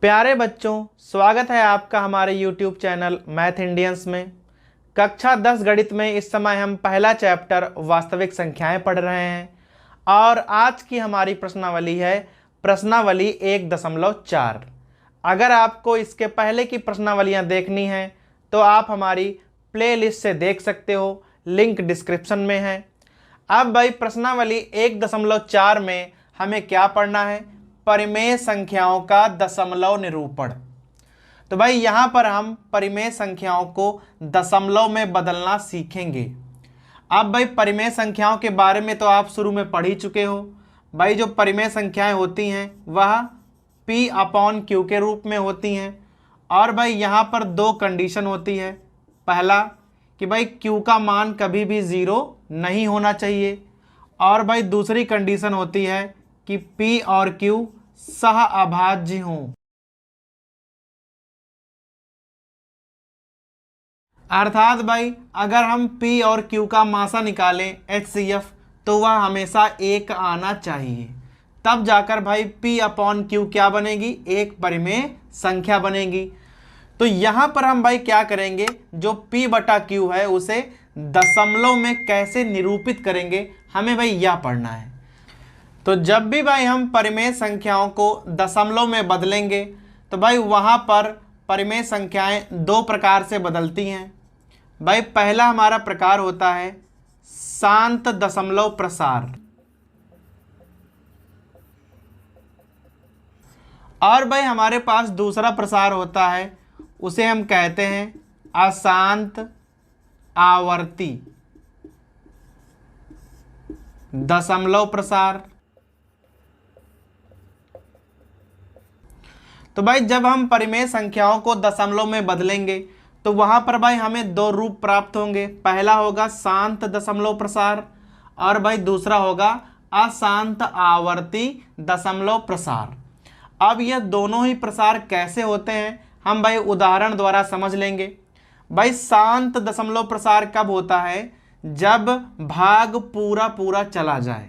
प्यारे बच्चों, स्वागत है आपका हमारे YouTube चैनल मैथ इंडियंस में। कक्षा 10 गणित में इस समय हम पहला चैप्टर वास्तविक संख्याएं पढ़ रहे हैं और आज की हमारी प्रश्नावली है प्रश्नावली 1.4। अगर आपको इसके पहले की प्रश्नावलियां देखनी हैं तो आप हमारी प्लेलिस्ट से देख सकते हो, लिंक डिस्क्रिप्शन में है। अब भाई प्रश्नावली 1.4 में हमें क्या पढ़ना है? परिमेय संख्याओं का दशमलव निरूपण। तो भाई यहां पर हम परिमेय संख्याओं को दशमलव में बदलना सीखेंगे। अब भाई परिमेय संख्याओं के बारे में तो आप शुरू में पढ़ ही चुके हो। भाई जो परिमेय संख्याएं होती हैं वह P/Q के रूप में होती हैं और भाई यहां पर दो कंडीशन होती है। पहला कि भाई Q का मान कभी भी 0 नहीं होना चाहिए और भाई दूसरी कंडीशन होती है कि P और Q सह अभाज्य हों। अर्थात भाई अगर हम P और Q का मासा निकालें HCF तो वह हमेशा 1 आना चाहिए, तब जाकर भाई P/Q क्या बनेगी? एक परिमेय संख्या बनेगी। तो यहां पर हम भाई क्या करेंगे, जो P/Q है उसे दशमलव में कैसे निरूपित करेंगे, हमें भाई यह पढ़ना है। तो जब भी भाई हम परिमेय संख्याओं को दशमलव में बदलेंगे तो भाई वहां पर परिमेय संख्याएं दो प्रकार से बदलती हैं। भाई पहला हमारा प्रकार होता है शांत दशमलव प्रसार और भाई हमारे पास दूसरा प्रसार होता है, उसे हम कहते हैं अशांत आवर्ती दशमलव प्रसार। तो भाई जब हम परिमेय संख्याओं को दशमलव में बदलेंगे तो वहां पर भाई हमें दो रूप प्राप्त होंगे। पहला होगा शांत दशमलव प्रसार और भाई दूसरा होगा अशांत आवर्ती दशमलव प्रसार। अब यह दोनों ही प्रसार कैसे होते हैं हम भाई उदाहरण द्वारा समझ लेंगे। भाई शांत दशमलव प्रसार कब होता है? जब भाग पूरा पूरा चला जाए।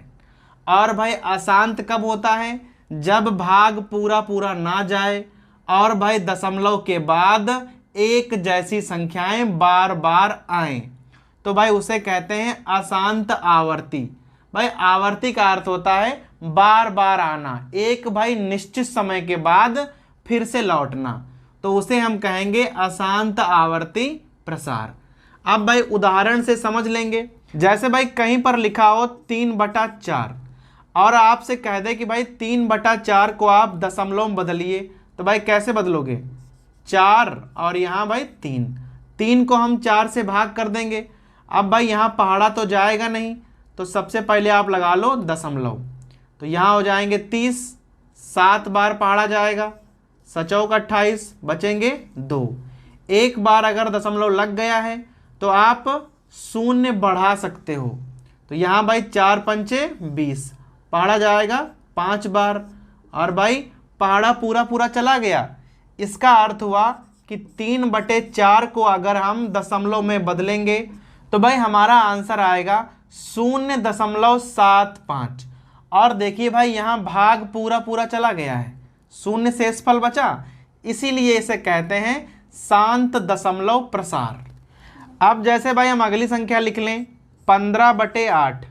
और भाई अशांत कब होता है? जब भाग पूरा पूरा ना जाए और भाई दशमलव के बाद एक जैसी संख्याएं बार बार आएं, तो भाई उसे कहते हैं अशांत आवर्ती। भाई आवर्ती का अर्थ होता है बार बार आना, एक भाई निश्चित समय के बाद फिर से लौटना, तो उसे हम कहेंगे अशांत आवर्ती प्रसार। अब भाई उदाहरण से समझ लेंगे। जैसे भाई कहीं पर लिखा हो 3/4 और आपसे कह दे कि भाई 3/4 को आप दशमलव में बदलिए, तो भाई कैसे बदलोगे? 4 और यहाँ भाई 3 को हम 4 से भाग कर देंगे। अब भाई यहाँ पहाड़ा तो जाएगा नहीं, तो सबसे पहले आप लगा लो दशमलव, तो यहाँ हो जाएंगे 30, 7 बार पहाड़ा जाएगा, 7 28, बचेंगे 2। एक बार अगर दशमलव लग गया है तो आप शून्य बढ़ा सकते हो, तो यहाँ भाई 4 पंचे 20, पहाड़ा जाएगा 5 बार और भाई पहाड़ा पूरा पूरा चला गया। इसका अर्थ हुआ कि 3/4 को अगर हम दशमलव में बदलेंगे तो भाई हमारा आंसर आएगा 0.75। और देखिए भाई यहाँ भाग पूरा पूरा चला गया है, शून्य शेषफल बचा, इसीलिए इसे कहते हैं शांत दशमलव प्रसार। अब जैसे भाई हम अगली संख्या लिख लें 15/8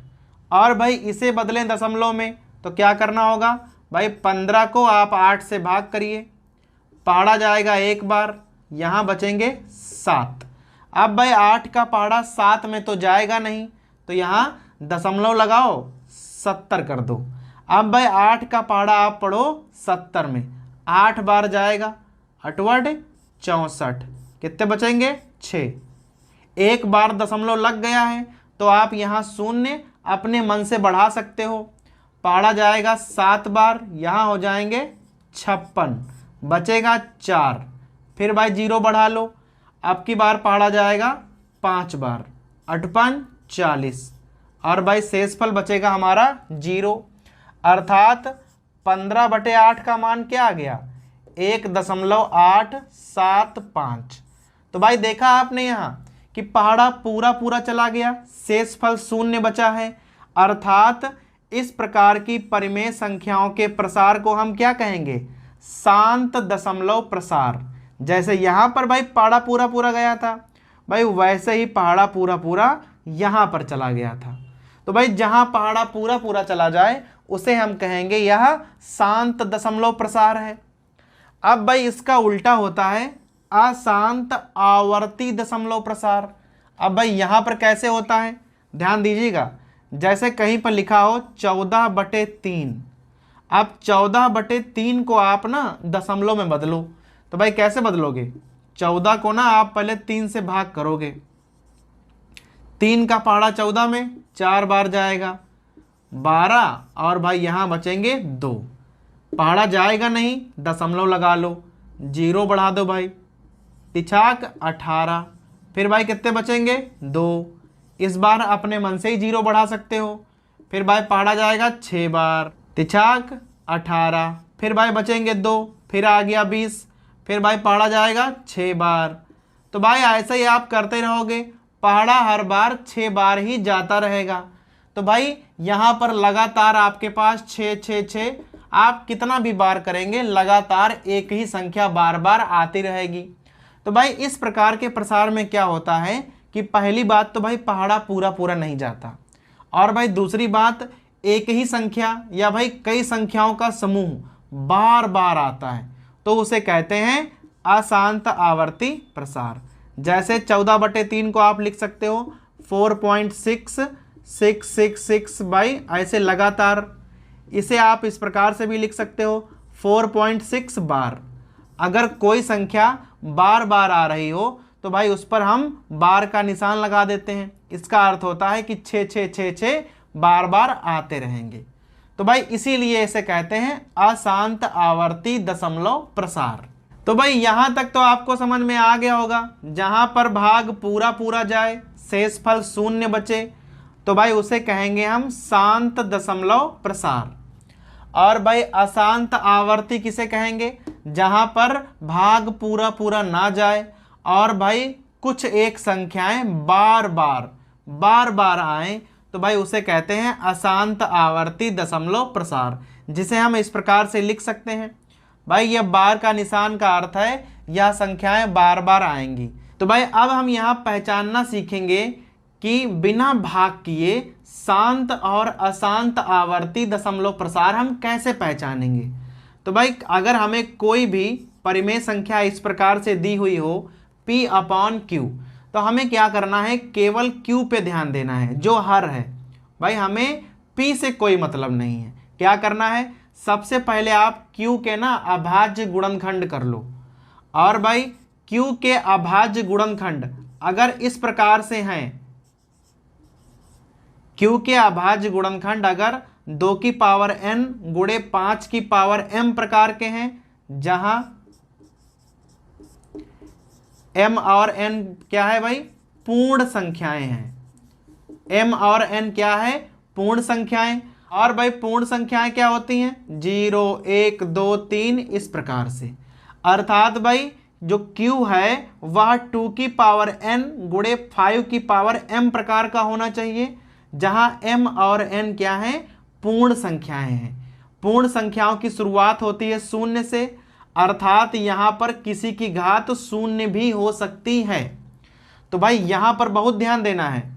और भाई इसे बदलें दशमलव में, तो क्या करना होगा? भाई 15 को आप 8 से भाग करिए, पहाड़ा जाएगा एक बार, यहाँ बचेंगे 7। अब भाई 8 का पहाड़ा 7 में तो जाएगा नहीं, तो यहाँ दशमलव लगाओ 70 कर दो। अब भाई 8 का पहाड़ा आप पढ़ो 70 में, 8 बार जाएगा 8 64, कितने बचेंगे? 6। एक बार दशमलव लग गया है तो आप यहाँ शून्य अपने मन से बढ़ा सकते हो, पहाड़ा जाएगा 7 बार, यहाँ हो जाएंगे 56, बचेगा 4। फिर भाई 0 बढ़ा लो, अब की बार पहाड़ा जाएगा 5 बार, 8 5 40 और भाई शेषफल बचेगा हमारा 0। अर्थात 15/8 का मान क्या आ गया? 1.875। तो भाई देखा आपने यहाँ कि पहाड़ा पूरा पूरा चला गया, शेषफल शून्य बचा है। अर्थात इस प्रकार की परिमेय संख्याओं के प्रसार को हम क्या कहेंगे? शांत दशमलव प्रसार। जैसे यहाँ पर भाई पहाड़ा पूरा पूरा गया था भाई, वैसे ही पहाड़ा पूरा पूरा यहाँ पर चला गया था। तो भाई जहाँ पहाड़ा पूरा पूरा चला जाए उसे हम कहेंगे यह शांत दशमलव प्रसार है। अब भाई इसका उल्टा होता है अशांत आवर्ती दशमलव प्रसार। अब भाई यहाँ पर कैसे होता है ध्यान दीजिएगा। जैसे कहीं पर लिखा हो 14/3, अब 14/3 को आप ना दशमलव में बदलो। तो भाई कैसे बदलोगे, 14 को ना आप पहले 3 से भाग करोगे, 3 का पहाड़ा 14 में 4 बार जाएगा 12, और भाई यहाँ बचेंगे 2, पहाड़ा जाएगा नहीं, दशमलव लगा लो, 0 बढ़ा दो भाई, तिछाक 18, फिर भाई कितने बचेंगे 2, इस बार अपने मन से ही 0 बढ़ा सकते हो। फिर भाई पहाड़ा जाएगा 6 बार, तिछाक 18, फिर भाई बचेंगे 2, फिर आ गया 20, फिर भाई पहाड़ा जाएगा 6 बार। तो भाई ऐसे ही आप करते रहोगे, पहाड़ा हर बार 6 बार ही जाता रहेगा। तो भाई यहाँ पर लगातार आपके पास 6 6 6, आप कितना भी बार करेंगे लगातार एक ही संख्या बार बार आती रहेगी। तो भाई इस प्रकार के प्रसार में क्या होता है कि पहली बात तो भाई पहाड़ा पूरा पूरा नहीं जाता, और भाई दूसरी बात एक ही संख्या या भाई कई संख्याओं का समूह बार बार आता है, तो उसे कहते हैं अशांत आवर्ती प्रसार। जैसे 14/3 को आप लिख सकते हो 4.6666 भाई ऐसे लगातार। इसे आप इस प्रकार से भी लिख सकते हो 4.6 बार। अगर कोई संख्या बार बार आ रही हो तो भाई उस पर हम बार का निशान लगा देते हैं, इसका अर्थ होता है कि 6 6 6 6 बार बार आते रहेंगे। तो भाई इसीलिए इसे कहते हैं अशांत आवर्ती दशमलव प्रसार। तो भाई यहां तक तो आपको समझ में आ गया होगा। जहां पर भाग पूरा पूरा जाए, शेषफल 0 बचे, तो भाई उसे कहेंगे हम शांत दशमलव प्रसार। और भाई अशांत आवर्ती किसे कहेंगे, जहां पर भाग पूरा पूरा ना जाए और भाई कुछ एक संख्याएं बार बार आए, तो भाई उसे कहते हैं अशांत आवर्ती दशमलव प्रसार, जिसे हम इस प्रकार से लिख सकते हैं। भाई यह बार का निशान का अर्थ है यह संख्याएं बार बार आएंगी। तो भाई अब हम यहाँ पहचानना सीखेंगे कि बिना भाग किए शांत और अशांत आवर्ती दशमलव प्रसार हम कैसे पहचानेंगे। तो भाई अगर हमें कोई भी परिमेय संख्या इस प्रकार से दी हुई हो P/Q, तो हमें क्या करना है, केवल Q पे ध्यान देना है जो हर है। भाई हमें P से कोई मतलब नहीं है। क्या करना है, सबसे पहले आप Q के ना अभाज्य गुणनखंड कर लो। और भाई Q के अभाज्य गुणनखंड अगर इस प्रकार से हैं, Q के अभाज्य गुणनखंड अगर 2 की पावर n गुणे 5 की पावर m प्रकार के हैं, जहां m और n क्या है भाई, पूर्ण संख्याएं हैं। m और n क्या है, पूर्ण संख्याएं। और भाई पूर्ण संख्याएं क्या होती हैं, 0 1 2 3 इस प्रकार से। अर्थात भाई जो Q है वह 2 की पावर n गुणे 5 की पावर m प्रकार का होना चाहिए, जहां m और n क्या है, पूर्ण संख्याएं हैं। पूर्ण संख्याओं की शुरुआत होती है 0 से, अर्थात यहां पर किसी की घात 0 भी हो सकती है। तो भाई यहां पर बहुत ध्यान देना है,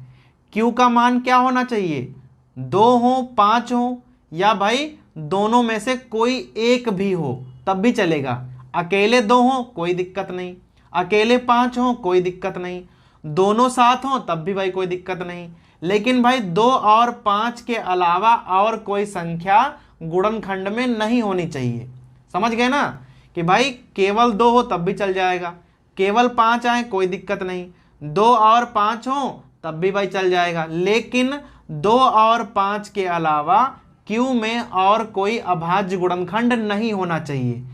Q का मान क्या होना चाहिए, 2 हो 5 हो, या भाई दोनों में से कोई एक भी हो तब भी चलेगा। अकेले 2 हो कोई दिक्कत नहीं, अकेले 5 हो कोई दिक्कत नहीं, दोनों साथ हो तब भी भाई कोई दिक्कत नहीं। लेकिन भाई 2 और 5 के अलावा और कोई संख्या गुणनखंड में नहीं होनी चाहिए। समझ गए ना, कि भाई केवल 2 हो तब भी चल जाएगा, केवल 5 आए कोई दिक्कत नहीं, 2 और 5 हो तब भी भाई चल जाएगा, लेकिन 2 और 5 के अलावा Q में और कोई अभाज्य गुणनखंड नहीं होना चाहिए।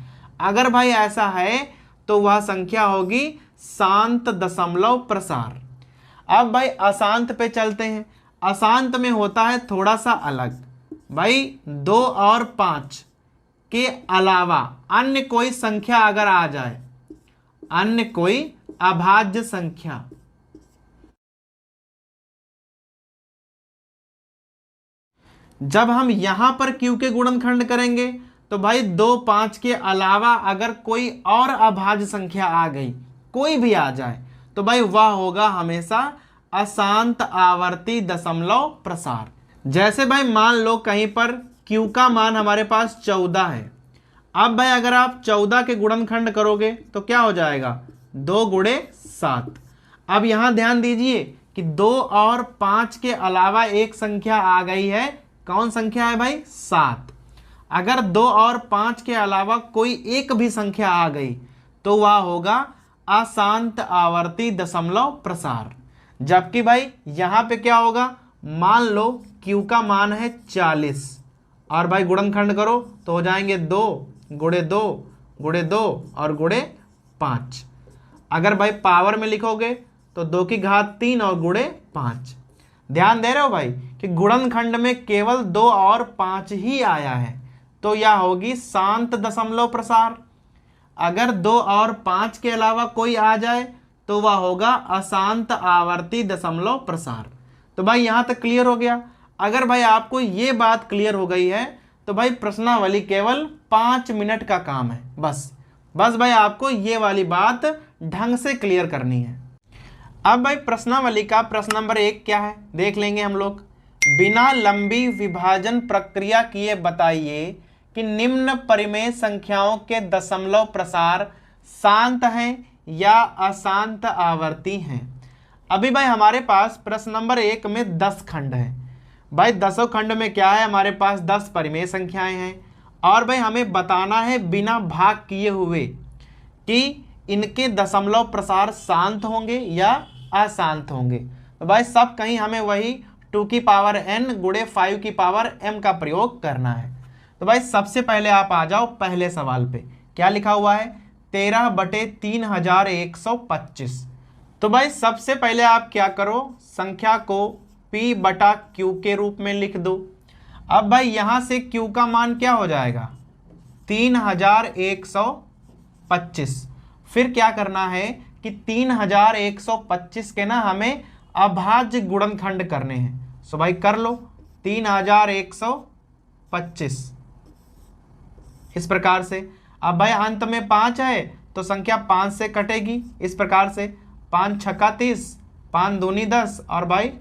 अगर भाई ऐसा है तो वह संख्या होगी शांत दशमलव प्रसार। अब भाई अशांत पे चलते हैं। अशांत में होता है थोड़ा सा अलग। भाई 2 और 5 के अलावा अन्य कोई संख्या अगर आ जाए, अन्य कोई अभाज्य संख्या, जब हम यहां पर Q के गुणनखंड करेंगे तो भाई 2 5 के अलावा अगर कोई और अभाज्य संख्या आ गई, कोई भी आ जाए, तो भाई वह होगा हमेशा अशांत आवर्ती दशमलव प्रसार। जैसे भाई मान लो कहीं पर Q का मान हमारे पास 14 है। अब भाई अगर आप 14 के गुणनखंड करोगे तो क्या हो जाएगा, 2 गुणे 7। अब यहां ध्यान दीजिए कि 2 और 5 के अलावा एक संख्या आ गई है। कौन संख्या है भाई, 7। अगर 2 और 5 के अलावा कोई एक भी संख्या आ गई तो वह होगा अशांत आवर्ती दशमलव प्रसार। जबकि भाई यहां पे क्या होगा, मान लो Q का मान है 40 और भाई गुणनखंड करो तो हो जाएंगे 2 गुणे 2 गुणे 2 और गुणे 5। अगर भाई पावर में लिखोगे तो 2 की घात 3 और गुणे 5। ध्यान दे रहे हो भाई कि गुणनखंड में केवल 2 और 5 ही आया है, तो यह होगी शांत दशमलव प्रसार। अगर 2 और 5 के अलावा कोई आ जाए तो वह होगा अशांत आवर्ती दशमलव प्रसार। तो भाई यहां तक क्लियर हो गया। अगर भाई आपको ये बात क्लियर हो गई है तो भाई प्रश्नावली केवल 5 मिनट का काम है। बस भाई आपको ये वाली बात ढंग से क्लियर करनी है। अब भाई प्रश्नावली का प्रश्न नंबर 1 क्या है देख लेंगे हम लोग। बिना लंबी विभाजन प्रक्रिया किए बताइए कि निम्न परिमेय संख्याओं के दशमलव प्रसार शांत हैं या अशांत आवर्ती हैं। अभी भाई हमारे पास प्रश्न नंबर 1 में 10 खंड है। भाई 10 खंड में क्या है, हमारे पास 10 परिमेय संख्याएं हैं और भाई हमें बताना है बिना भाग किए हुए कि इनके दशमलव प्रसार शांत होंगे या अशांत होंगे। तो भाई सब कहीं हमें वही 2 की पावर n गुणे 5 की पावर m का प्रयोग करना है। तो भाई सबसे पहले आप आ जाओ पहले सवाल पे। क्या लिखा हुआ है, 13/3125। तो भाई सबसे पहले आप क्या करो, संख्या को P बटा Q के रूप में लिख दो। अब भाई यहां से Q का मान क्या हो जाएगा, 3125। फिर क्या करना है कि 3125 के ना हमें अभाज्य गुणनखंड करने हैं। सो भाई कर लो 3125 इस प्रकार से। अब भाई अंत में 5 है तो संख्या 5 से कटेगी इस प्रकार से, 5 छक्का 30, 5 दूनी 10 और भाई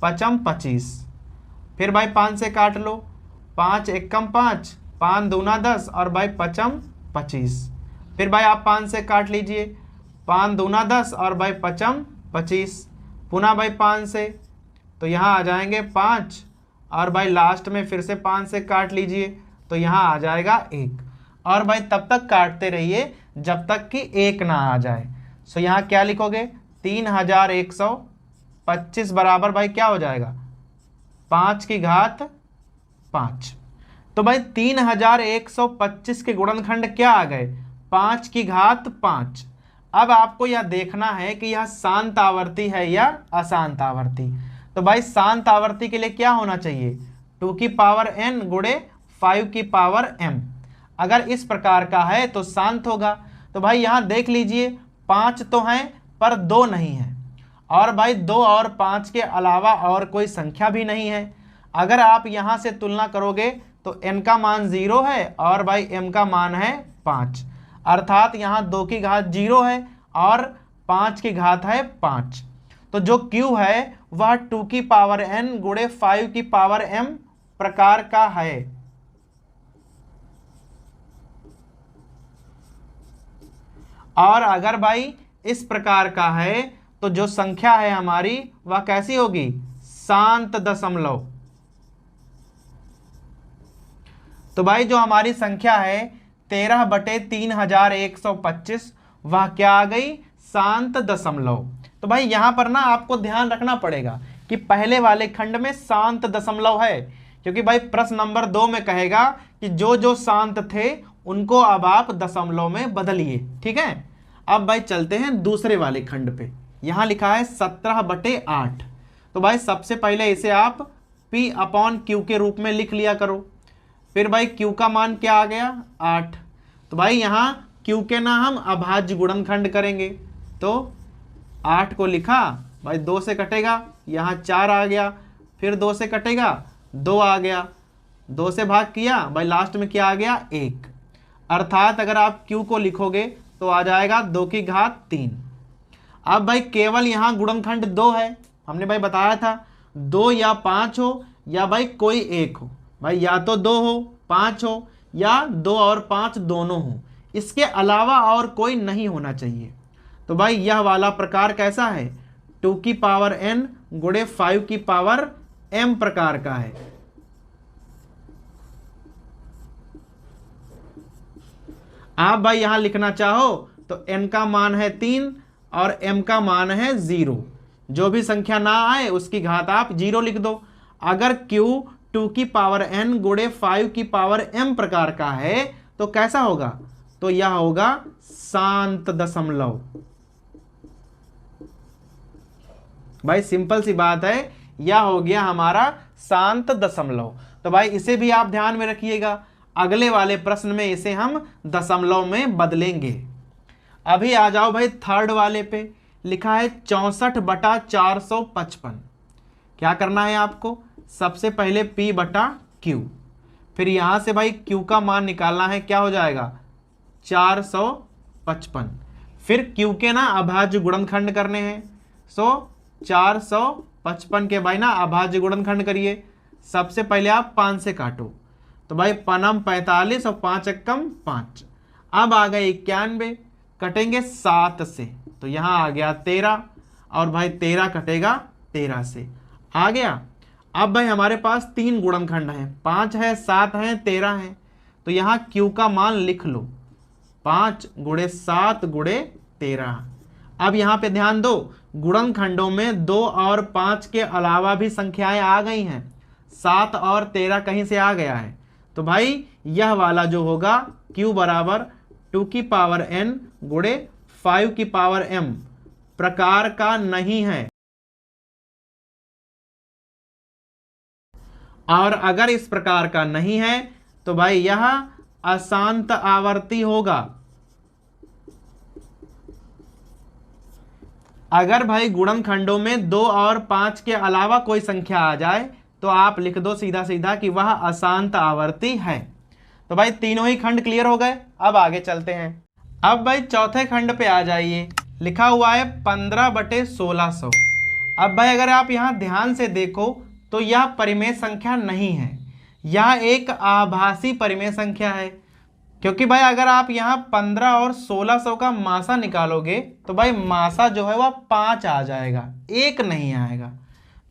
5 25। फिर भाई 5 से काट लो, 5 एकम 5, 5 दूना 10 और भाई 5 25। फिर भाई आप 5 से काट लीजिए, 5 दूना 10 और भाई 5 25। पुनः भाई 5 से तो यहाँ आ जाएंगे 5 और भाई लास्ट में फिर से 5 से काट लीजिए तो यहाँ आ जाएगा 1। और भाई तब तक काटते रहिए जब तक कि 1 ना आ जाए। सो यहाँ क्या लिखोगे, 3125 बराबर भाई क्या हो जाएगा, 5 की घात 5। तो भाई 3125 के गुणनखंड क्या आ गए, 5 की घात 5। अब आपको यह देखना है कि यह शांत आवर्ती है या अशांत आवर्ती। तो भाई शांत आवर्ती के लिए क्या होना चाहिए, 2 की पावर n गुणे 5 की पावर m। अगर इस प्रकार का है तो शांत होगा। तो भाई यहां देख लीजिए 5 तो हैं पर 2 नहीं है, और भाई 2 और 5 के अलावा और कोई संख्या भी नहीं है। अगर आप यहां से तुलना करोगे तो n का मान 0 है और भाई m का मान है 5, अर्थात यहाँ 2 की घात 0 है और 5 की घात है 5। तो जो Q है वह 2 की पावर n गुणे 5 की पावर m प्रकार का है। और अगर भाई इस प्रकार का है तो जो संख्या है हमारी वह कैसी होगी, शांत दशमलव। तो भाई जो हमारी संख्या है 13/3125 वह क्या आ गई, शांत दशमलव। तो भाई यहां पर ना आपको ध्यान रखना पड़ेगा कि पहले वाले खंड में शांत दशमलव है, क्योंकि भाई प्रश्न नंबर 2 में कहेगा कि जो जो शांत थे उनको अब आप दशमलव में बदलिए। ठीक है, अब भाई चलते हैं दूसरे वाले खंड पे। यहां लिखा है 17/8। तो भाई सबसे पहले इसे आप P/Q के रूप में लिख लिया करो। फिर भाई Q का मान क्या आ गया, 8। तो भाई यहाँ Q के ना हम अभाज्य गुणनखंड करेंगे। तो 8 को लिखा, भाई 2 से कटेगा, यहाँ 4 आ गया, फिर 2 से कटेगा 2 आ गया, 2 से भाग किया भाई, लास्ट में क्या आ गया 1। अर्थात अगर आप q को लिखोगे तो आ जाएगा 2 की घात 3। अब भाई केवल यहाँ गुणनखंड 2 है, हमने भाई बताया था 2 या 5 हो या भाई कोई एक हो। भाई या तो 2 हो 5 हो या 2 और 5 दोनों हो, इसके अलावा और कोई नहीं होना चाहिए। तो भाई यह वाला प्रकार कैसा है, 2 की पावर n गुणे 5 की पावर m प्रकार का है। आप भाई यहां लिखना चाहो तो n का मान है 3 और m का मान है 0। जो भी संख्या ना आए उसकी घात आप 0 लिख दो। अगर q 2 की पावर n गुणे 5 की पावर m प्रकार का है तो कैसा होगा, तो यह होगा शांत दशमलव। भाई सिंपल सी बात है, यह हो गया हमारा शांत दशमलव। तो भाई इसे भी आप ध्यान में रखिएगा, अगले वाले प्रश्न में इसे हम दशमलव में बदलेंगे। अभी आ जाओ भाई थर्ड वाले पे, लिखा है 64/455। क्या करना है आपको, सबसे पहले p बटा q, फिर यहां से भाई q का मान निकालना है, क्या हो जाएगा 455। फिर q के ना अभाज्य गुणनखंड करने हैं। सो 455 के भाई ना अभाज्य गुणनखंड करिए। सबसे पहले आप 5 से काटो, तो भाई पनम 45 और 5 एकम 5। अब आ गए 91, कटेंगे 7 से तो यहाँ आ गया 13 और भाई 13 कटेगा 13 से, आ गया। अब भाई हमारे पास 3 गुणनखंड हैं, 5 है 7 है 13 है, तो यहाँ q का मान लिख लो 5 गुणे 7 गुणे 13। अब यहाँ पे ध्यान दो, गुणनखंडों में 2 और 5 के अलावा भी संख्याएं आ गई हैं, 7 और 13 कहीं से आ गया है। तो भाई यह वाला जो होगा q बराबर 2 की पावर n गुणे 5 की पावर m प्रकार का नहीं है। और अगर इस प्रकार का नहीं है तो भाई यह अशांत आवर्ती होगा। अगर भाई गुणनखंडों में 2 और 5 के अलावा कोई संख्या आ जाए तो आप लिख दो सीधा सीधा कि वह अशांत आवर्ती है। तो भाई तीनों ही खंड क्लियर हो गए, अब आगे चलते हैं। अब भाई चौथे खंड पे आ जाइए, लिखा हुआ है 15/1600। अब भाई अगर आप यहां ध्यान से देखो तो यह परिमेय संख्या नहीं है, यह एक आभासी परिमेय संख्या है। क्योंकि भाई अगर आप यहाँ 15 और 1600 का मासा निकालोगे तो भाई मासा जो है वह 5 आ जाएगा, 1 नहीं आएगा।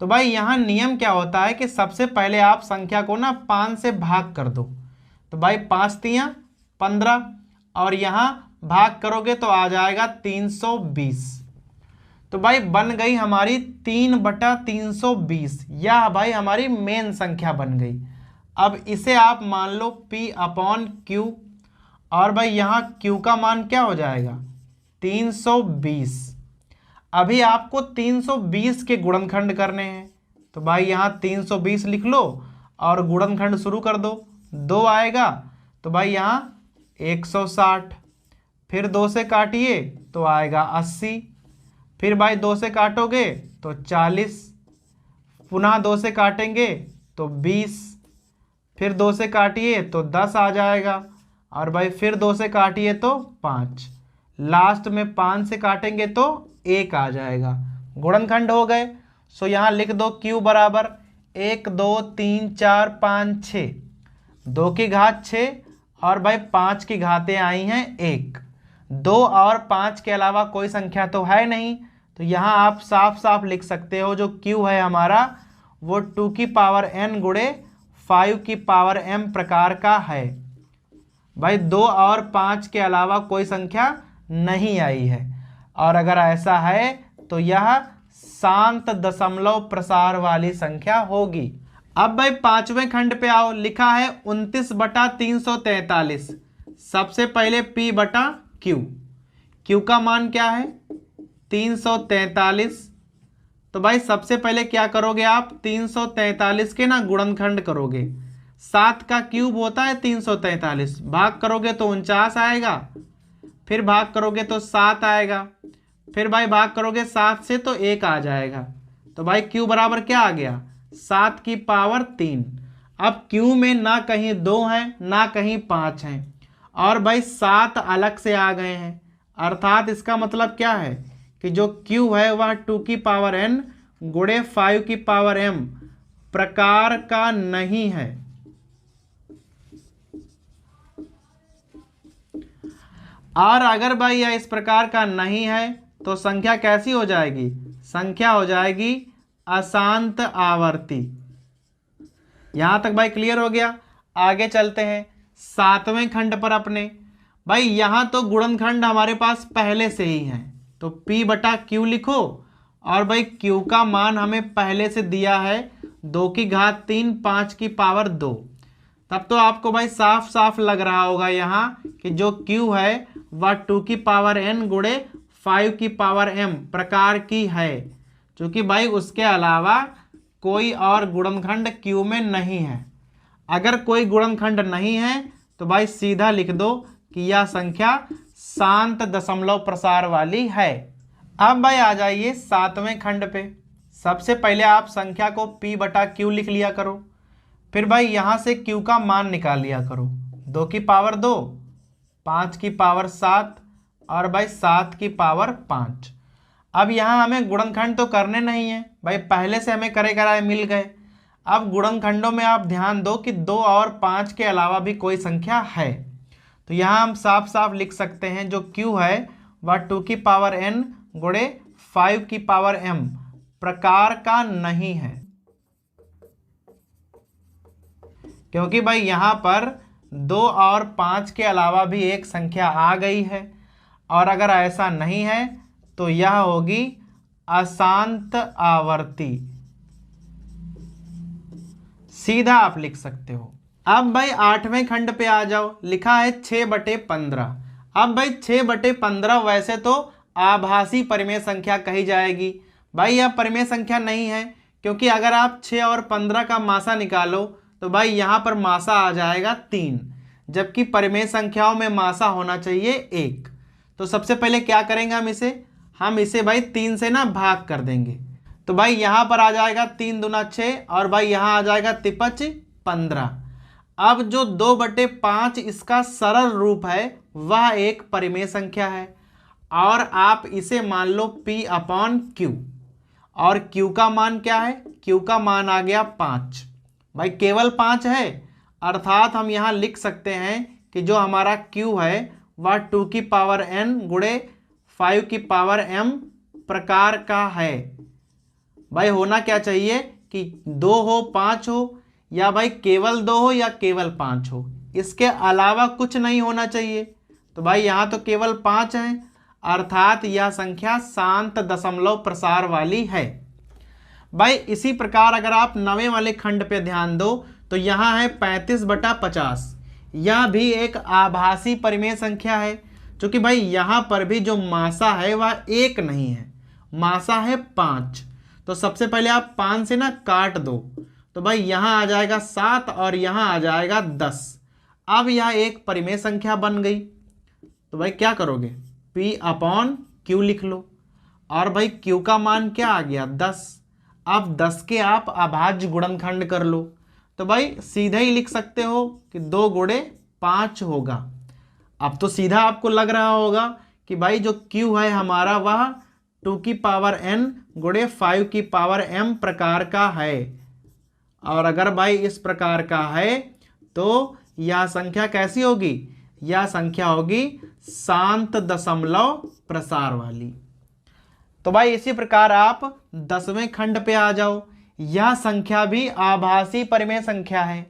तो भाई यहाँ नियम क्या होता है कि सबसे पहले आप संख्या को ना 5 से भाग कर दो, तो भाई 5 तियां 15 और यहाँ भाग करोगे तो आ जाएगा 320। तो भाई बन गई हमारी 3/320, यह भाई हमारी मेन संख्या बन गई। अब इसे आप मान लो p/q और भाई यहाँ q का मान क्या हो जाएगा 320। अभी आपको 320 के गुणनखंड करने हैं, तो भाई यहाँ 320 लिख लो और गुणनखंड शुरू कर दो, 2 आएगा तो भाई यहाँ 160, फिर 2 से काटिए तो आएगा 80, फिर भाई 2 से काटोगे तो 40, पुनः 2 से काटेंगे तो 20, फिर 2 से काटिए तो 10 आ जाएगा और भाई फिर 2 से काटिए तो 5, लास्ट में 5 से काटेंगे तो 1 आ जाएगा। गुणनखंड हो गए। सो यहाँ लिख दो q बराबर 1 2 3 4 5 6, 2 की घात 6 और भाई 5 की घातें आई हैं 1। 2 और 5 के अलावा कोई संख्या तो है नहीं, तो यहाँ आप साफ साफ लिख सकते हो जो q है हमारा वो 2 की पावर n गुणे 5 की पावर m प्रकार का है। भाई 2 और 5 के अलावा कोई संख्या नहीं आई है, और अगर ऐसा है तो यह शांत दशमलव प्रसार वाली संख्या होगी। अब भाई पांचवें खंड पे आओ, लिखा है 29/343। सबसे पहले p/q, q का मान क्या है 343। तो भाई सबसे पहले क्या करोगे आप 343 के ना गुणनखंड करोगे, 7 का क्यूब होता है 343, भाग करोगे तो 49 आएगा, फिर भाग करोगे तो 7 आएगा, फिर भाई भाग करोगे 7 से तो 1 आ जाएगा। तो भाई q बराबर क्या आ गया 7 की पावर 3। अब Q में ना कहीं 2 हैं ना कहीं 5 हैं और भाई 7 अलग से आ गए हैं, अर्थात इसका मतलब क्या है कि जो Q है वह 2 की पावर n गुणे 5 की पावर m प्रकार का नहीं है। और अगर भाई यह इस प्रकार का नहीं है तो संख्या कैसी हो जाएगी? संख्या हो जाएगी अशांत आवर्ती। यहां तक भाई क्लियर हो गया। आगे चलते हैं 7वें खंड पर अपने। भाई यहां तो गुणनखंड हमारे पास पहले से ही है, तो P बटा Q लिखो और भाई Q का मान हमें पहले से दिया है 2 की घात 3 5 की पावर 2। तब तो आपको भाई साफ साफ लग रहा होगा यहाँ कि जो Q है वह 2 की पावर n गुणे 5 की पावर m प्रकार की है, क्योंकि भाई उसके अलावा कोई और गुणनखंड Q में नहीं है। अगर कोई गुणनखंड नहीं है तो भाई सीधा लिख दो कि यह संख्या शांत दशमलव प्रसार वाली है। अब भाई आ जाइए 7वें खंड पे। सबसे पहले आप संख्या को P बटा Q लिख लिया करो, फिर भाई यहां से Q का मान निकाल लिया करो। 2 की पावर 2, 5 की पावर 7 और भाई 7 की पावर 5। अब यहाँ हमें गुणनखंड तो करने नहीं है भाई, पहले से हमें करे कराए मिल गए। अब गुणनखंडों में आप ध्यान दो कि 2 और 5 के अलावा भी कोई संख्या है, तो यहाँ हम साफ साफ लिख सकते हैं जो Q है वह 2 की पावर n गुणे 5 की पावर m प्रकार का नहीं है, क्योंकि भाई यहाँ पर 2 और 5 के अलावा भी एक संख्या आ गई है। और अगर ऐसा नहीं है तो यह होगी अशांत आवर्ती। सीधा आप लिख सकते हो। अब भाई 8वें खंड पे आ जाओ। लिखा है 6/15। अब भाई 6/15 वैसे तो आभासी परिमेय संख्या कही जाएगी। भाई यह परिमेय संख्या नहीं है, क्योंकि अगर आप 6 और 15 का मासा निकालो तो भाई यहाँ पर मासा आ जाएगा 3, जबकि परिमेय संख्याओं में मासा होना चाहिए 1। तो सबसे पहले क्या करेंगे हम इसे भाई 3 से ना भाग कर देंगे। तो भाई यहाँ पर आ जाएगा 3 दूना 6 और भाई यहाँ आ जाएगा 3×5 15। अब जो 2/5 इसका सरल रूप है वह एक परिमेय संख्या है और आप इसे मान लो P/Q। और Q का मान क्या है? Q का मान आ गया 5। भाई केवल 5 है, अर्थात हम यहाँ लिख सकते हैं कि जो हमारा Q है वह 2 की पावर n गुणे 5 की पावर m प्रकार का है। भाई होना क्या चाहिए कि 2 हो 5 हो, या भाई केवल 2 हो या केवल 5 हो, इसके अलावा कुछ नहीं होना चाहिए। तो भाई यहाँ तो केवल 5 है, अर्थात यह संख्या शांत दशमलव प्रसार वाली है। भाई इसी प्रकार अगर आप 9वें वाले खंड पे ध्यान दो तो यहाँ है 35/50। यह भी एक आभासी परिमेय संख्या है, क्योंकि भाई यहाँ पर भी जो मासा है वह 1 नहीं है, मासा है 5। तो सबसे पहले आप 5 से ना काट दो, तो भाई यहाँ आ जाएगा 7 और यहाँ आ जाएगा 10। अब यह एक परिमेय संख्या बन गई। तो भाई क्या करोगे? P/Q लिख लो और भाई Q का मान क्या आ गया? 10। अब 10 के आप अभाज्य गुणनखंड कर लो, तो भाई सीधे ही लिख सकते हो कि 2 गुणे 5 होगा। अब तो सीधा आपको लग रहा होगा कि भाई जो Q है हमारा वह 2 की पावर n गुणे 5 की पावर m प्रकार का है। और अगर भाई इस प्रकार का है तो यह संख्या कैसी होगी? यह संख्या होगी शांत दशमलव प्रसार वाली। तो भाई इसी प्रकार आप 10वें खंड पे आ जाओ। यह संख्या भी आभासी परिमेय संख्या है।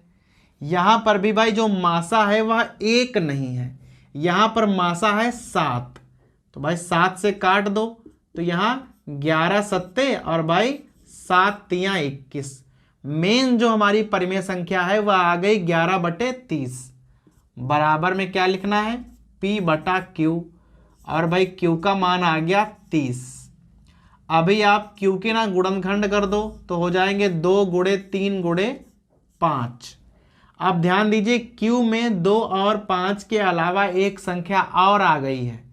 यहां पर भी भाई जो मासा है वह 1 नहीं है, यहां पर मासा है 7। तो भाई 7 से काट दो, तो यहाँ 11 सत्ते और भाई 7 तियां 21। मेन जो हमारी परिमेय संख्या है वह आ गई 11/30। बराबर में क्या लिखना है? P/Q और भाई Q का मान आ गया 30। अभी आप Q के ना गुणनखंड कर दो तो हो जाएंगे 2 गुणे 3 गुणे 5। अब ध्यान दीजिए Q में 2 और 5 के अलावा एक संख्या और आ गई है,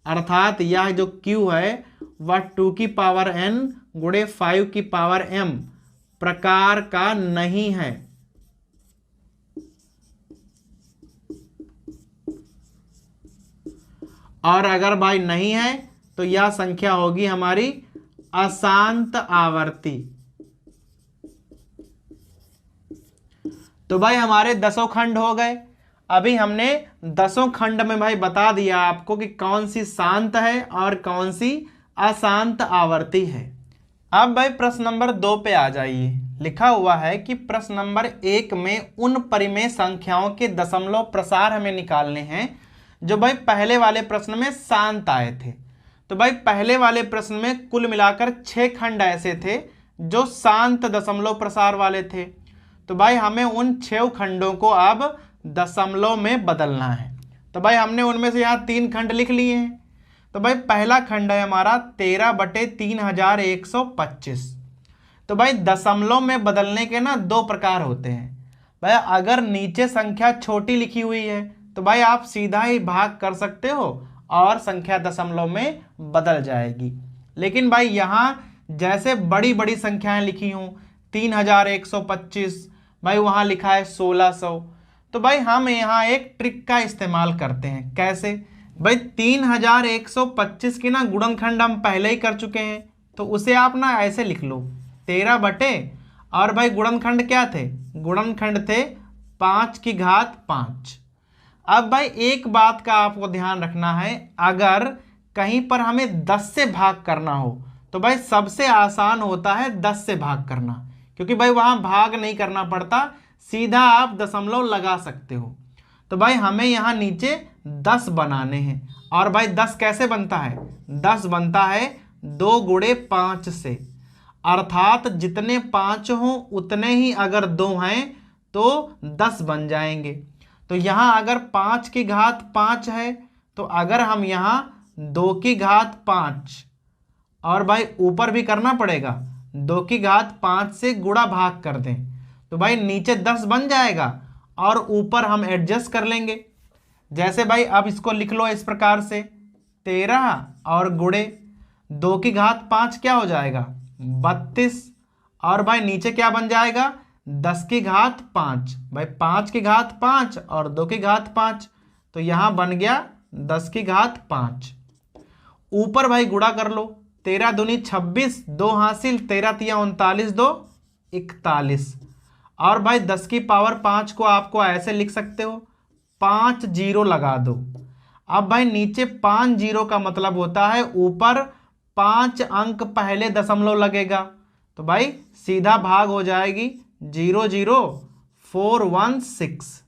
अर्थात यह जो Q है वह 2 की पावर n गुणे 5 की पावर m प्रकार का नहीं है। और अगर भाई नहीं है तो यह संख्या होगी हमारी अशांत आवर्ती। तो भाई हमारे 10 खंड हो गए। अभी हमने 10 खंड में भाई बता दिया आपको कि कौन सी शांत है और कौन सी अशांत आवर्ती है। अब भाई प्रश्न नंबर 2 पे आ जाइए। लिखा हुआ है कि प्रश्न नंबर 1 में उन परिमेय संख्याओं के दशमलव प्रसार हमें निकालने हैं जो भाई पहले वाले प्रश्न में शांत आए थे। तो भाई पहले वाले प्रश्न में कुल मिलाकर 6 खंड ऐसे थे जो शांत दशमलव प्रसार वाले थे। तो भाई हमें उन 6 खंडों को अब दशमलव में बदलना है। तो भाई हमने उनमें से यहाँ 3 खंड लिख लिए हैं। तो भाई पहला खंड है हमारा 13/3125। तो भाई दशमलव में बदलने के ना 2 प्रकार होते हैं। भाई अगर नीचे संख्या छोटी लिखी हुई है तो भाई आप सीधा ही भाग कर सकते हो और संख्या दशमलव में बदल जाएगी। लेकिन भाई यहाँ जैसे बड़ी बड़ी संख्याएं लिखी हूँ 3125, भाई वहाँ लिखा है 1600। तो भाई हम यहाँ एक ट्रिक का इस्तेमाल करते हैं। कैसे? भाई 3125 की ना गुणनखंड हम पहले ही कर चुके हैं, तो उसे आप ना ऐसे लिख लो 13 बटे, और भाई गुणनखंड क्या थे? गुणनखंड थे 5⁵5। अब भाई एक बात का आपको ध्यान रखना है, अगर कहीं पर हमें 10 से भाग करना हो तो भाई सबसे आसान होता है 10 से भाग करना, क्योंकि भाई वहां भाग नहीं करना पड़ता, सीधा आप दशमलव लगा सकते हो। तो भाई हमें यहाँ नीचे 10 बनाने हैं। और भाई 10 कैसे बनता है? 10 बनता है 2 × 5 से, अर्थात जितने 5 हों उतने ही अगर 2 हैं तो 10 बन जाएंगे। तो यहाँ अगर 5⁵5 है तो अगर हम यहाँ 2⁵5, और भाई ऊपर भी करना पड़ेगा 2⁵5 से गुणा भाग कर दें तो भाई नीचे 10 बन जाएगा और ऊपर हम एडजस्ट कर लेंगे। जैसे भाई अब इसको लिख लो इस प्रकार से 13 और गुणे 2⁵5 क्या हो जाएगा? 32, और भाई नीचे क्या बन जाएगा? 10⁵5। भाई 5⁵5 और 2⁵5, तो यहाँ बन गया 10⁵5। ऊपर भाई गुणा कर लो 13 दूनी 26, 2 हासिल, 13 तिया 39, 2 41। और भाई 10 की पावर 5 को आपको ऐसे लिख सकते हो, 5 0 लगा दो। अब भाई नीचे 5 0 का मतलब होता है ऊपर 5 अंक पहले दशमलव लगेगा, तो भाई सीधा भाग हो जाएगी 00416।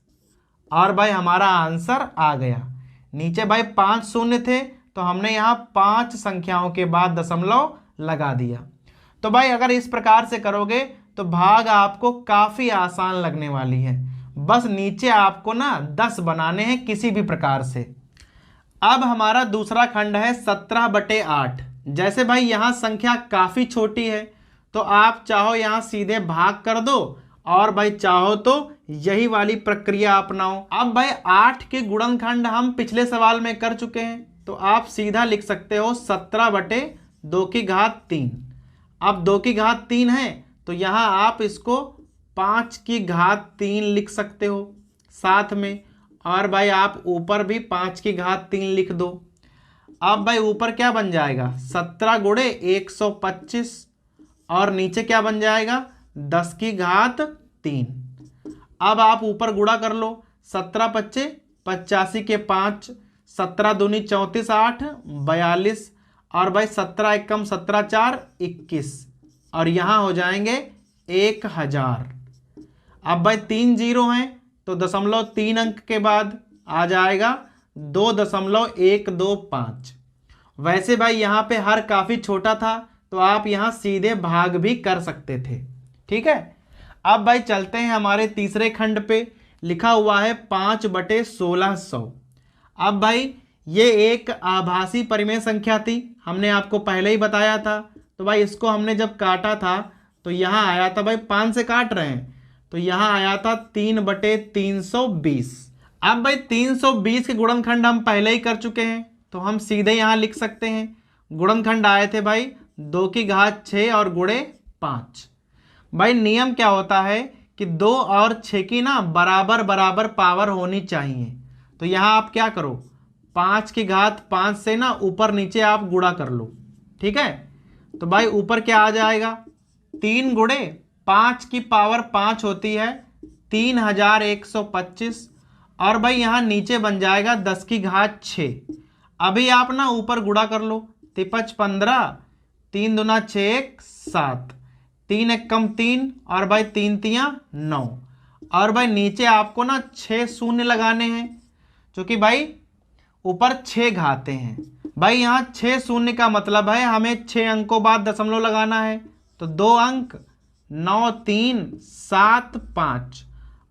और भाई हमारा आंसर आ गया। नीचे भाई 5 शून्य थे तो हमने यहाँ 5 संख्याओं के बाद दशमलव लगा दिया। तो भाई अगर इस प्रकार से करोगे तो भाग आपको काफ़ी आसान लगने वाली है। बस नीचे आपको ना 10 बनाने हैं किसी भी प्रकार से। अब हमारा दूसरा खंड है 17/8। जैसे भाई यहाँ संख्या काफ़ी छोटी है तो आप चाहो यहाँ सीधे भाग कर दो, और भाई चाहो तो यही वाली प्रक्रिया अपनाओ। अब भाई 8 के गुणनखंड हम पिछले सवाल में कर चुके हैं, तो आप सीधा लिख सकते हो 17/2⁵3। अब 2⁵3 है तो यहाँ आप इसको 5⁵3 लिख सकते हो साथ में, और भाई आप ऊपर भी 5⁵3 लिख दो। अब भाई ऊपर क्या बन जाएगा? 17 × 125, और नीचे क्या बन जाएगा? 10⁵3। अब आप ऊपर गुणा कर लो 17 × 5 = 85, 17 दूनी 34, 8 42, और भाई 17 × 1 = 17 4 21, और यहाँ हो जाएंगे 1000। अब भाई 3 0 हैं तो 0.3 अंक के बाद आ जाएगा 2.125। वैसे भाई यहाँ पे हर काफ़ी छोटा था तो आप यहाँ सीधे भाग भी कर सकते थे। ठीक है, अब भाई चलते हैं हमारे तीसरे खंड पे। लिखा हुआ है 5/1600। अब भाई ये एक आभासी परिमेय संख्या थी, हमने आपको पहले ही बताया था। तो भाई इसको हमने जब काटा था तो यहाँ आया था, भाई 5 से काट रहे हैं तो यहाँ आया था 3/320। अब भाई 320 के गुणनखंड हम पहले ही कर चुके हैं तो हम सीधे यहाँ लिख सकते हैं। गुणनखंड आए थे भाई 2⁵6 और गुणे 5। भाई नियम क्या होता है कि 2 और 6 की ना बराबर बराबर पावर होनी चाहिए। तो यहाँ आप क्या करो, 5 की घात 5 से ना ऊपर नीचे आप गुणा कर लो, ठीक है। तो भाई ऊपर क्या आ जाएगा, 3 गुणे 5 की पावर 5 होती है 3125, और भाई यहाँ नीचे बन जाएगा 10 की घात 6। अभी आप ना ऊपर गुणा कर लो, 5 15, 3 दूना 6 7, 3 एक कम 3, और भाई 3 तियां 9, और भाई नीचे आपको ना 6 शून्य लगाने हैं, क्योंकि भाई ऊपर 6 घाते हैं। भाई यहाँ 6 शून्य का मतलब है हमें 6 अंकों बाद दशमलव लगाना है, तो 2 अंक 9 3 7 5,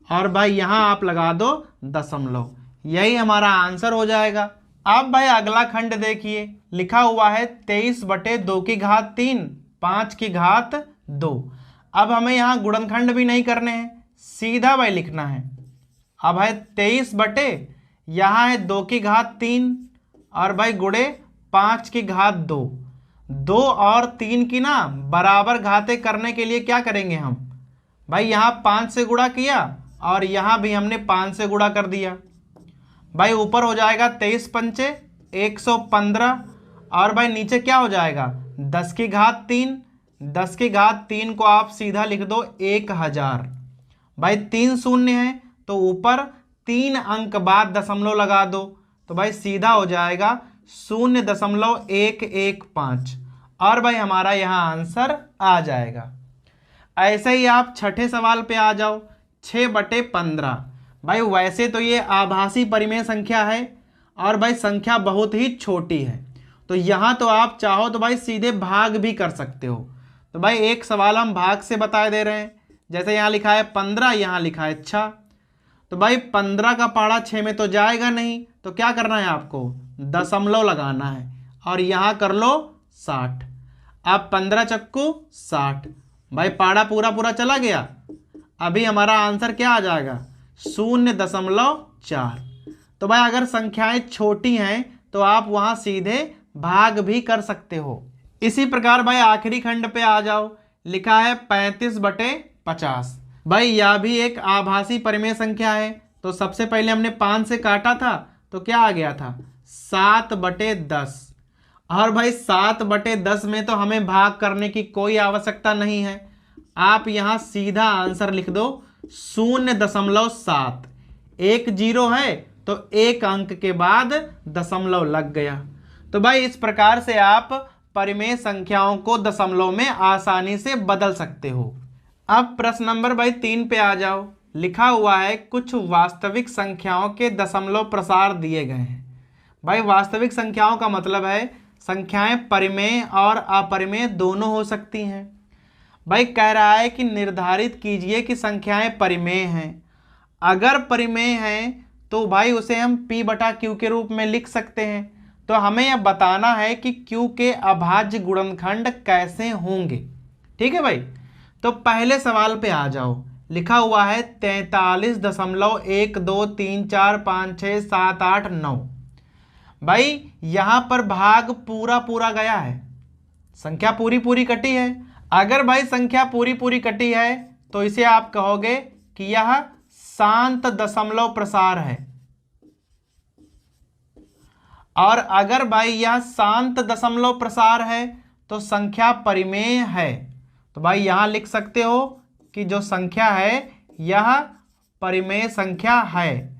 और भाई यहाँ आप लगा दो दशमलव, यही हमारा आंसर हो जाएगा। अब भाई अगला खंड देखिए, लिखा हुआ है 23/2 की घात 3 5 की घात 2। अब हमें यहाँ गुणनखंड भी नहीं करने हैं, सीधा भाई लिखना है। अब है 23 बटे, यहाँ है 2 की घात 3, और भाई गुणे 5 की घात 2। 2 और 3 की ना बराबर घातें करने के लिए क्या करेंगे हम, भाई यहाँ 5 से गुणा किया, और यहाँ भी हमने 5 से गुणा कर दिया। भाई ऊपर हो जाएगा 23 पंचे 115, और भाई नीचे क्या हो जाएगा 10 की घात 3। 10 की घात 3 को आप सीधा लिख दो 1000। भाई 3 शून्य है तो ऊपर 3 अंक बाद दशमलव लगा दो, तो भाई सीधा हो जाएगा 0.115, और भाई हमारा यहाँ आंसर आ जाएगा। ऐसे ही आप छठे सवाल पे आ जाओ, 6/15। भाई वैसे तो ये आभासी परिमेय संख्या है, और भाई संख्या बहुत ही छोटी है, तो यहाँ तो आप चाहो तो भाई सीधे भाग भी कर सकते हो। तो भाई एक सवाल हम भाग से बता दे रहे हैं, जैसे यहाँ लिखा है 15, यहाँ लिखा है 6, तो भाई 15 का पहाड़ा 6 में तो जाएगा नहीं, तो क्या करना है आपको दशमलव लगाना है, और यहाँ कर लो 60। अब 15 चक्कू 60, भाई पहाड़ा पूरा पूरा चला गया। अभी हमारा आंसर क्या आ जाएगा 0.4। तो भाई अगर संख्याएं छोटी हैं तो आप वहां सीधे भाग भी कर सकते हो। इसी प्रकार भाई आखिरी खंड पे आ जाओ, लिखा है 35/50। भाई यह भी एक आभासी परिमेय संख्या है, तो सबसे पहले हमने 5 से काटा था तो क्या आ गया था 7/10, और भाई 7/10 में तो हमें भाग करने की कोई आवश्यकता नहीं है। आप यहां सीधा आंसर लिख दो 0.7। 1 0 है तो 1 अंक के बाद दशमलव लग गया। तो भाई इस प्रकार से आप परिमेय संख्याओं को दशमलव में आसानी से बदल सकते हो। अब प्रश्न नंबर भाई 3 पे आ जाओ, लिखा हुआ है कुछ वास्तविक संख्याओं के दशमलव प्रसार दिए गए हैं। भाई वास्तविक संख्याओं का मतलब है संख्याएं परिमेय और अपरिमेय दोनों हो सकती हैं। भाई कह रहा है कि निर्धारित कीजिए कि संख्याएं परिमेय हैं। अगर परिमेय हैं तो भाई उसे हम P/Q के रूप में लिख सकते हैं। तो हमें यह बताना है कि Q के अभाज्य गुणनखंड कैसे होंगे। ठीक है भाई, तो पहले सवाल पे आ जाओ, लिखा हुआ है 43.123456789। भाई यहां पर भाग पूरा पूरा गया है, संख्या पूरी पूरी कटी है। अगर भाई संख्या पूरी पूरी कटी है तो इसे आप कहोगे कि यह शांत दशमलव प्रसार है, और अगर भाई यह शांत दशमलव प्रसार है तो संख्या परिमेय है। तो भाई यहां लिख सकते हो कि जो संख्या है यह परिमेय संख्या है,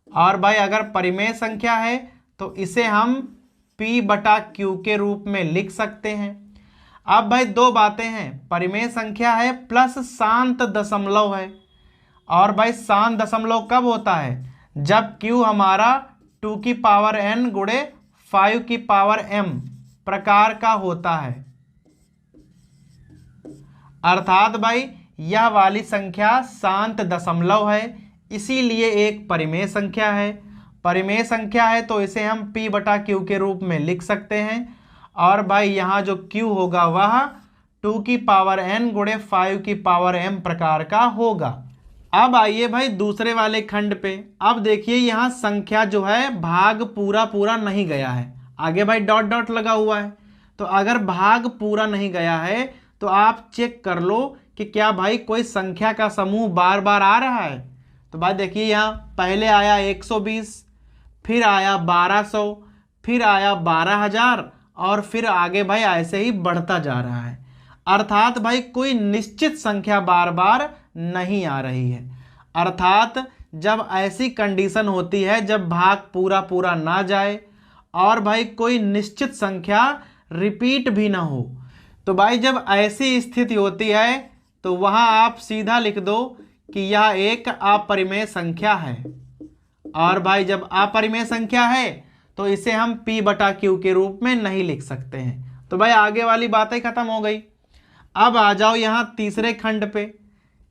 और भाई अगर परिमेय संख्या है तो इसे हम P/Q के रूप में लिख सकते हैं। अब भाई दो बातें हैं, परिमेय संख्या है प्लस शांत दशमलव है, और भाई शांत दशमलव कब होता है जब Q हमारा 2n गुणे 5m प्रकार का होता है। अर्थात भाई यह वाली संख्या शांत दशमलव है, इसीलिए एक परिमेय संख्या है। परिमेय संख्या है तो इसे हम P/Q के रूप में लिख सकते हैं, और भाई यहाँ जो Q होगा वह 2n गुणे 5m प्रकार का होगा। अब आइए भाई दूसरे वाले खंड पे। अब देखिए यहाँ संख्या जो है भाग पूरा पूरा नहीं गया है, आगे भाई डॉट डॉट लगा हुआ है। तो अगर भाग पूरा नहीं गया है तो आप चेक कर लो कि क्या भाई कोई संख्या का समूह बार बार आ रहा है। तो भाई देखिए यहाँ पहले आया 120, फिर आया 1200, फिर आया 12,000 और फिर आगे भाई ऐसे ही बढ़ता जा रहा है। अर्थात भाई कोई निश्चित संख्या बार बार नहीं आ रही है। अर्थात जब ऐसी कंडीशन होती है जब भाग पूरा पूरा ना जाए और भाई कोई निश्चित संख्या रिपीट भी ना हो, तो भाई जब ऐसी स्थिति होती है तो वहां आप सीधा लिख दो कि यह एक अपरिमेय संख्या है। और भाई जब अपरिमेय संख्या है तो इसे हम P बटा Q के रूप में नहीं लिख सकते हैं। तो भाई आगे वाली बातें खत्म हो गई। अब आ जाओ यहां तीसरे खंड पे,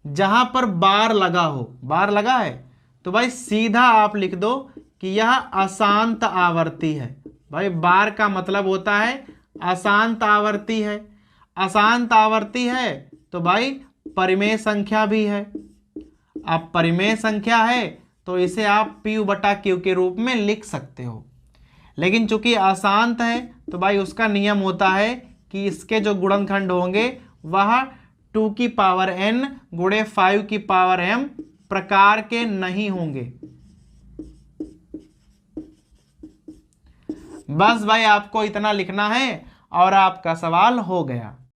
जहां पर बार लगा हो। बार लगा है तो भाई सीधा आप लिख दो कि यह अशांत आवर्ती है। भाई बार का मतलब होता है अशांत आवर्ती है। अशांत आवर्ती है तो भाई परिमेय संख्या भी है। अब परिमेय संख्या है तो इसे आप P बटा Q के रूप में लिख सकते हो। लेकिन चूंकि अशांत है तो भाई उसका नियम होता है कि इसके जो गुणनखंड होंगे वह 2 की पावर n गुणे 5 की पावर m प्रकार के नहीं होंगे। बस भाई आपको इतना लिखना है और आपका सवाल हो गया।